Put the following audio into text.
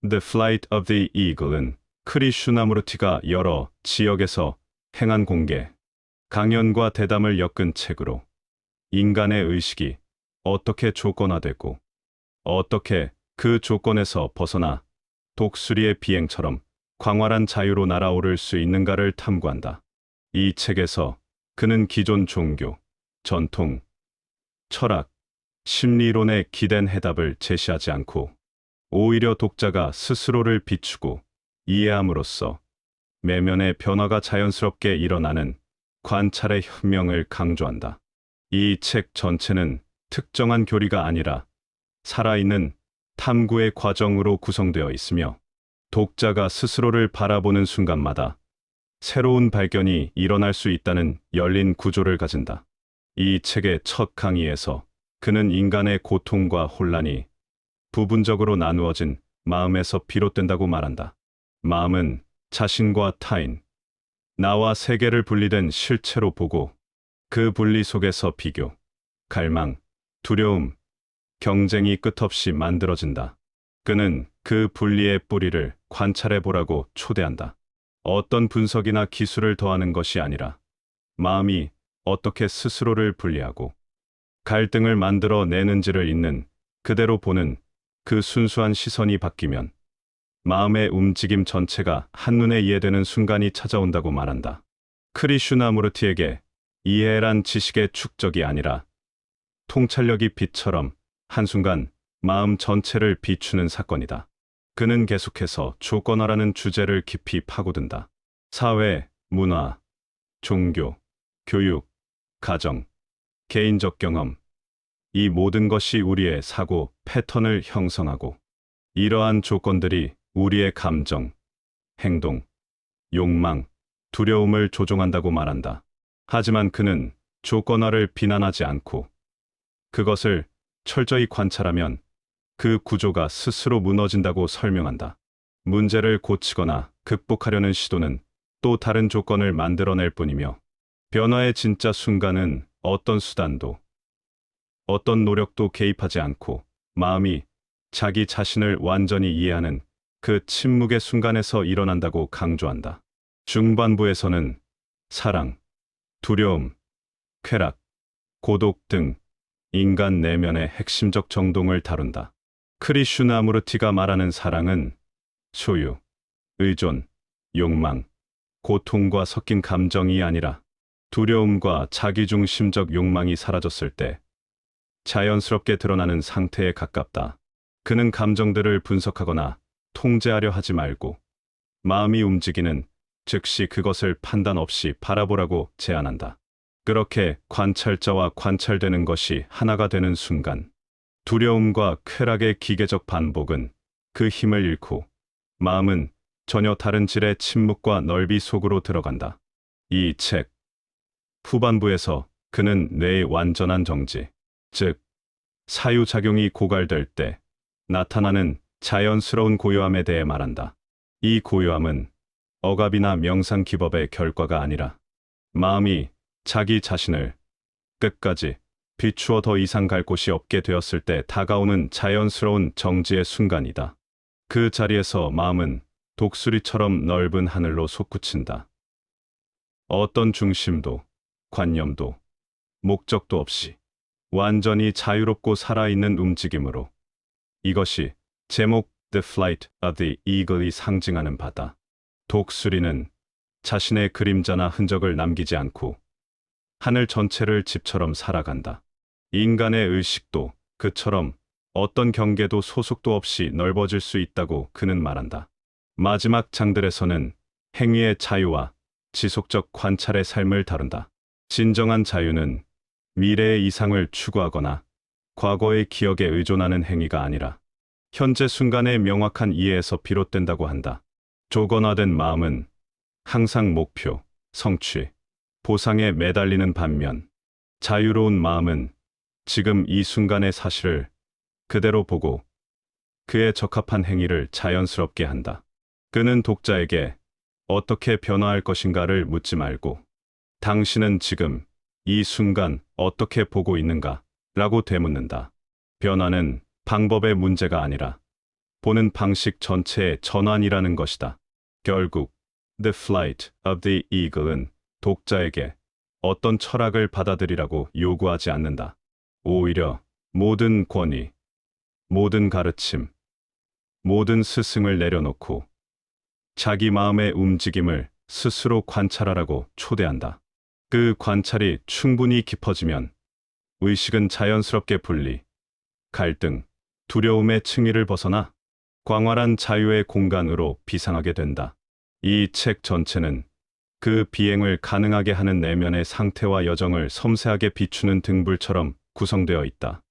The Flight of the Eagle은 크리슈나무르티가 여러 지역에서 행한 공개, 강연과 대담을 엮은 책으로 인간의 의식이 어떻게 조건화되고 어떻게 그 조건에서 벗어나 독수리의 비행처럼 광활한 자유로 날아오를 수 있는가를 탐구한다. 이 책에서 그는 기존 종교, 전통, 철학, 심리론에 기댄 해답을 제시하지 않고 오히려 독자가 스스로를 비추고 이해함으로써 내면의 변화가 자연스럽게 일어나는 관찰의 혁명을 강조한다. 이 책 전체는 특정한 교리가 아니라 살아있는 탐구의 과정으로 구성되어 있으며 독자가 스스로를 바라보는 순간마다 새로운 발견이 일어날 수 있다는 열린 구조를 가진다. 이 책의 첫 강의에서 그는 인간의 고통과 혼란이 부분적으로 나누어진 마음에서 비롯된다고 말한다. 마음은 자신과 타인, 나와 세계를 분리된 실체로 보고 그 분리 속에서 비교, 갈망, 두려움, 경쟁이 끝없이 만들어진다. 그는 그 분리의 뿌리를 관찰해 보라고 초대한다. 어떤 분석이나 기술을 더하는 것이 아니라 마음이 어떻게 스스로를 분리하고 갈등을 만들어 내는지를 있는 그대로 보는 그 순수한 시선이 바뀌면 마음의 움직임 전체가 한눈에 이해되는 순간이 찾아온다고 말한다. 크리슈나무르티에게 이해란 지식의 축적이 아니라 통찰력이 빛처럼 한순간 마음 전체를 비추는 사건이다. 그는 계속해서 조건화라는 주제를 깊이 파고든다. 사회, 문화, 종교, 교육, 가정, 개인적 경험, 이 모든 것이 우리의 사고 패턴을 형성하고 이러한 조건들이 우리의 감정, 행동, 욕망, 두려움을 조종한다고 말한다. 하지만 그는 조건화를 비난하지 않고 그것을 철저히 관찰하면 그 구조가 스스로 무너진다고 설명한다. 문제를 고치거나 극복하려는 시도는 또 다른 조건을 만들어낼 뿐이며 변화의 진짜 순간은 어떤 수단도 어떤 노력도 개입하지 않고 마음이 자기 자신을 완전히 이해하는 그 침묵의 순간에서 일어난다고 강조한다. 중반부에서는 사랑, 두려움, 쾌락, 고독 등 인간 내면의 핵심적 정동을 다룬다. 크리슈나무르티가 말하는 사랑은 소유, 의존, 욕망, 고통과 섞인 감정이 아니라 두려움과 자기중심적 욕망이 사라졌을 때 자연스럽게 드러나는 상태에 가깝다. 그는 감정들을 분석하거나 통제하려 하지 말고 마음이 움직이는 즉시 그것을 판단 없이 바라보라고 제안한다. 그렇게 관찰자와 관찰되는 것이 하나가 되는 순간 두려움과 쾌락의 기계적 반복은 그 힘을 잃고 마음은 전혀 다른 질의 침묵과 넓이 속으로 들어간다. 이 책 후반부에서 그는 뇌의 완전한 정지, 즉 사유작용이 고갈될 때 나타나는 자연스러운 고요함에 대해 말한다. 이 고요함은 억압이나 명상 기법의 결과가 아니라 마음이 자기 자신을 끝까지 비추어 더 이상 갈 곳이 없게 되었을 때 다가오는 자연스러운 정지의 순간이다. 그 자리에서 마음은 독수리처럼 넓은 하늘로 솟구친다. 어떤 중심도, 관념도, 목적도 없이 완전히 자유롭고 살아있는 움직임으로. 이것이 제목 The Flight of the Eagle이 상징하는 바다. 독수리는 자신의 그림자나 흔적을 남기지 않고 하늘 전체를 집처럼 살아간다. 인간의 의식도 그처럼 어떤 경계도 소속도 없이 넓어질 수 있다고 그는 말한다. 마지막 장들에서는 행위의 자유와 지속적 관찰의 삶을 다룬다. 진정한 자유는 미래의 이상을 추구하거나 과거의 기억에 의존하는 행위가 아니라 현재 순간의 명확한 이해에서 비롯된다고 한다. 조건화된 마음은 항상 목표, 성취, 보상에 매달리는 반면 자유로운 마음은 지금 이 순간의 사실을 그대로 보고 그에 적합한 행위를 자연스럽게 한다. 그는 독자에게 어떻게 변화할 것인가를 묻지 말고 당신은 지금 이 순간 어떻게 보고 있는가? 라고 되묻는다. 변화는 방법의 문제가 아니라 보는 방식 전체의 전환이라는 것이다. 결국 The Flight of the Eagle은 독자에게 어떤 철학을 받아들이라고 요구하지 않는다. 오히려 모든 권위, 모든 가르침, 모든 스승을 내려놓고 자기 마음의 움직임을 스스로 관찰하라고 초대한다. 그 관찰이 충분히 깊어지면 의식은 자연스럽게 분리, 갈등, 두려움의 층위를 벗어나 광활한 자유의 공간으로 비상하게 된다. 이 책 전체는 그 비행을 가능하게 하는 내면의 상태와 여정을 섬세하게 비추는 등불처럼 구성되어 있다.